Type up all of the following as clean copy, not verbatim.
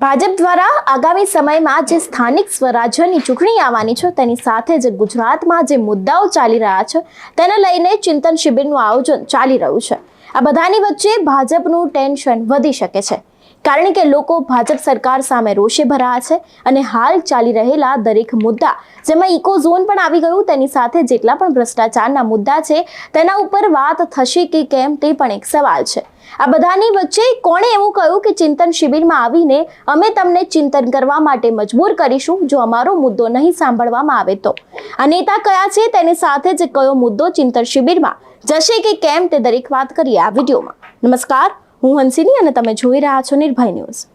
ભાજપ દ્વારા આગામી સમયમાં જે સ્થાનિક સ્વરાજ્યની ચૂંટણી આવવાની છે તેની સાથે જ ગુજરાતમાં જે મુદ્દાઓ ચાલી રહ્યા છે તેને લઈને ચિંતન શિબિરનું આયોજન ચાલી રહ્યું છે। આ બધાની વચ્ચે ભાજપનું ટેન્શન વધી શકે છે, કારણ કે લોકો ભાજપ સરકાર સામે રોષે ભરાયા છે અને હાલ ચાલી રહેલા દરેક મુદ્દા, જેમાં ઇકો ઝોન પણ આવી ગયું, તેની સાથે જેટલા પણ ભ્રષ્ટાચારના મુદ્દા છે તેના ઉપર વાત થશે કે કેમ તે પણ એક સવાલ છે। આ બધાની વચ્ચે કોણે એવું કહ્યું કે ચિંતન શિબિરમાં આવીને અમે તમને ચિંતન કરવા માટે મજબૂર કરીશું જો અમારો મુદ્દો નહીં સાંભળવામાં આવે તો? આ નેતા કયા છે, તેની સાથે જ કયો મુદ્દો ચિંતન શિબિરમાં જશે કે કેમ તે દરેક વાત કરીએ આ વિડીયોમાં। નમસ્કાર, હું હંસિની અને તમે જોઈ રહ્યા છો નિર્ભય ન્યૂઝ।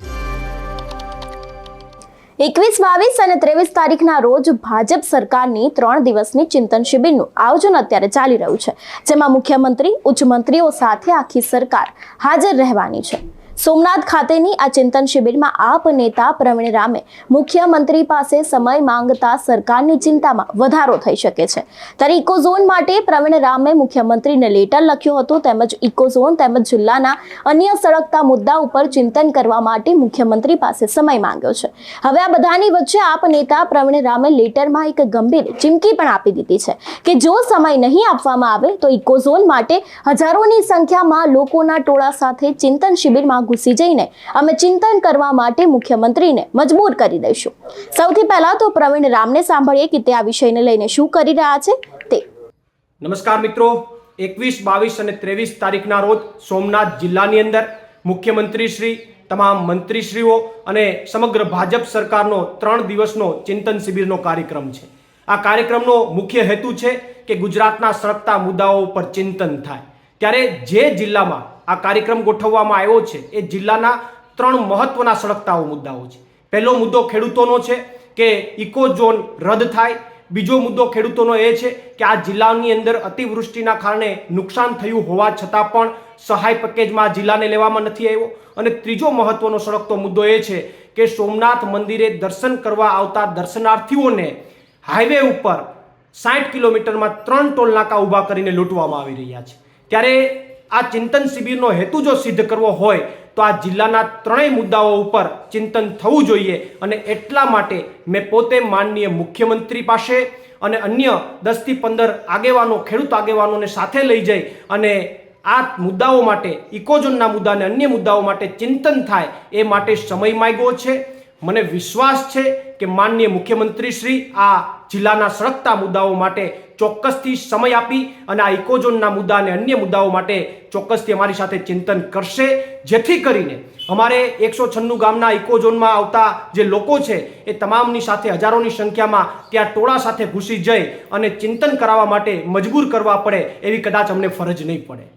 21, 22 અને 23 તારીખના રોજ ભાજપ સરકારની 3 દિવસની ચિંતન શિબિરનું આયોજન અત્યારે ચાલી રહ્યું છે, જેમાં મુખ્યમંત્રી, ઉચ્ચ મંત્રીઓ સાથે આખી સરકાર હાજર રહેવાની છે। સોમનાથ ખાતેની આ ચિંતન શિબિરમાં આપ નેતા પ્રવીણ રામે મુખ્યમંત્રી પાસે સમય માંગતા સરકારની ચિંતામાં વધારો થઈ શકે છે। ત્યારે ઇકો ઝોન માટે પ્રવીણ રામે મુખ્યમંત્રીને લેટર લખ્યું હતું, તેમજ ઇકો ઝોન તેમજ જિલ્લાના અન્ય સળગતા મુદ્દા ઉપર ચિંતન કરવા માટે મુખ્યમંત્રી પાસે સમય માંગ્યો છે। હવે આ બધાની વચ્ચે આપ નેતા પ્રવીણ રામે લેટરમાં એક ગંભીર ચીમકી પણ આપી દીધી છે કે જો સમય નહીં આપવામાં આવે તો ઇકો ઝોન માટે હજારોની સંખ્યામાં લોકોના ટોળા સાથે ચિંતન શિબિરમાં ઘૂસી જઈને અમે ચિંતન કરવા માટે મુખ્યમંત્રીને મજબૂર કરી દઈશું। સૌથી પહેલા તો પ્રવીણ રામને સાંભળીએ કે તે આ વિષયને લઈને શું કરી રહ્યા છે તે। નમસ્કાર મિત્રો, 21, 22 અને 23 તારીખના રોજ સોમનાથ જિલ્લાની અંદર મુખ્યમંત્રી શ્રી, તમામ મંત્રીશ્રીઓ અને સમગ્ર ભાજપ સરકારનો 3 દિવસનો ચિંતન શિબિરનો કાર્યક્રમ છે। આ કાર્યક્રમનો મુખ્ય હેતુ છે કે ગુજરાતના સળગતા મુદ્દાઓ પર ચિંતન થાય। ત્યારે જે જિલ્લામાં આ કાર્યક્રમ ગોઠવવામાં આવ્યો છે એ જિલ્લાના 3 મહત્વના સળગતાઓ મુદ્દાઓ છે। પહેલો મુદ્દો ખેડૂતોનો છે કે ઇકો ઝોન રદ થાય। બીજો મુદ્દો ખેડૂતોનો એ છે કે આ જિલ્લાની અંદર અતિવૃષ્ટિના કારણે નુકસાન થયું હોવા છતાં પણ સહાય પેકેજમાં જિલ્લાને લેવામાં નથી આવ્યો। અને ત્રીજો મહત્વનો સળગતો મુદ્દો એ છે કે સોમનાથ મંદિરે દર્શન કરવા આવતા દર્શનાર્થીઓને હાઈવે ઉપર 60 કિલોમીટરમાં 3 ટોલ નાકા ઊભા કરીને લૂંટવામાં આવી રહ્યા છે। ત્યારે આ ચિંતન શિબિરનો હેતુ જો સિદ્ધ કરવો હોય તો આ જિલ્લાના 3 મુદ્દાઓ ઉપર ચિંતન થવું જોઈએ। અને એટલા માટે મેં પોતે માનનીય મુખ્યમંત્રી પાસે અને અન્ય 10 થી 15 આગેવાનો, ખેડૂત આગેવાનોને સાથે લઈ જઈ અને આ મુદ્દાઓ માટે, ઇકોઝોનના મુદ્દા અને અન્ય મુદ્દાઓ માટે ચિંતન થાય એ માટે સમય માંગ્યો છે। મને વિશ્વાસ છે કે માનનીય મુખ્યમંત્રી શ્રી આ જિલ્લાના સળગતા મુદ્દાઓ માટે ચોક્કસથી સમય આપી અને આ ઇકોઝોનના મુદ્દા અને અન્ય મુદ્દાઓ માટે ચોક્કસથી અમારી સાથે ચિંતન કરશે, જેથી કરીને અમારે 196 ગામના ઇકોઝોનમાં આવતા જે લોકો છે એ તમામની સાથે હજારોની સંખ્યામાં ત્યાં ટોળા સાથે ઘૂસી જઈ અને ચિંતન કરાવવા માટે મજબૂર કરવા પડે એવી કદાચ અમને ફરજ નહીં પડે।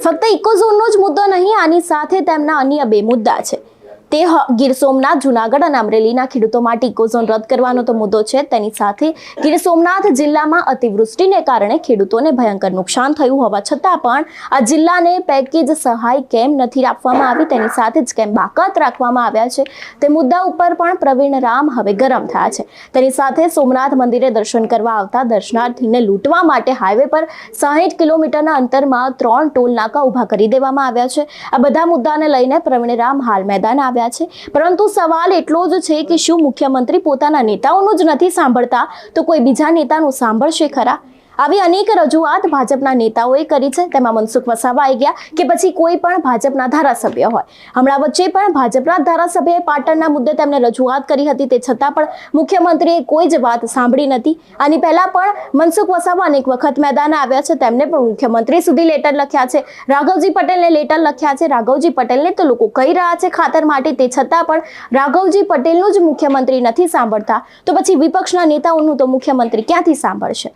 ફક્ત ઇકો ઝોનનો જ મુદ્દો નહીં, આની સાથે તેમના અન્ય 2 મુદ્દા છે। તે ગીર સોમનાથ, જૂનાગઢ અને અમરેલીના ખેડૂતો માટે ઇકો ઝોન રદ કરવાનો તો મુદ્દો છે, તેની સાથે ગીર સોમનાથ જિલ્લામાં અતિવૃષ્ટિને કારણે ખેડૂતોને ભયંકર નુકસાન થયું હોવા છતાં પણ આ જિલ્લાને પેકેજ સહાય કેમ નથી આપવામાં આવી, તેની સાથે જ કેમ બાકાત રાખવામાં આવ્યા છે તે મુદ્દા ઉપર પણ પ્રવીણ રામ હવે ગરમ થયા છે। તેની સાથે સોમનાથ મંદિરે દર્શન કરવા આવતા દર્શનાર્થીને લૂંટવા માટે હાઈવે પર 60 કિલોમીટરના અંતરમાં 3 ટોલ નાકા ઊભા કરી દેવામાં આવ્યા છે। આ બધા મુદ્દાને લઈને પ્રવીણ રામ હાલ મેદાન આવ્યા છે, પરંતુ સવાલ એટલો જ છે કે શું મુખ્યમંત્રી પોતાના નેતાઓનું જ નથી સાંભળતા તો કોઈ બીજા નેતાનું સાંભળશે ખરા? આવી અનેક રજૂઆત ભાજપના નેતાઓએ કરી છે, તેમાં મનસુખ વસાવા આવી ગયા કે પછી કોઈ પણ ભાજપના ધારાસભ્ય હોય। હમણાં વચ્ચે પણ ભાજપના ધારાસભ્યએ પાટણના મુદ્દે તેમને રજૂઆત કરી હતી, તે છતાં પણ મુખ્યમંત્રીએ કોઈ જ વાત સાંભળી નથી। આની પહેલા પણ મનસુખ વસાવા અનેક વખત મેદાને આવ્યા છે, તેમને પણ મુખ્યમંત્રી સુધી લેટર લખ્યા છે, રાઘવજી પટેલને લેટર લખ્યા છે। રાઘવજી પટેલને તો લોકો કહી રહ્યા છે ખાતર માટે, તે છતાં પણ રાઘવજી પટેલનું જ મુખ્યમંત્રી નથી સાંભળતા તો પછી વિપક્ષના નેતાઓનું તો મુખ્યમંત્રી ક્યાંથી સાંભળશે?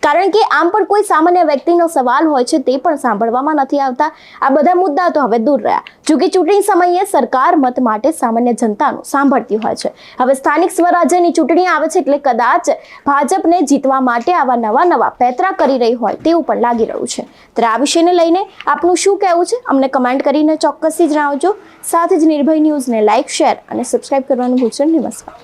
કારણ કે આમ પણ કોઈ સામાન્ય વ્યક્તિનો સવાલ હોય છે તે પણ સાંભળવામાં નથી આવતા। આ બધા મુદ્દા તો હવે દૂર રહ્યા, જોકે ચૂંટણી સમયે સરકાર મત માટે સામાન્ય જનતાનું સાંભળતી હોય છે। હવે સ્થાનિક સ્વરાજ્યની ચૂંટણી આવે છે એટલે કદાચ ભાજપને જીતવા માટે આવા નવા પેતરા કરી રહી હોય તેવું પણ લાગી રહ્યું છે। ત્યારે આ વિષયને લઈને આપનું શું કહેવું છે અમને કમેન્ટ કરીને ચોક્કસથી જણાવજો। સાથે જ નિર્ભય ન્યૂઝને લાઇક, શેર અને સબસ્ક્રાઇબ કરવાનું ભૂલશો નહીં। નમસ્કાર।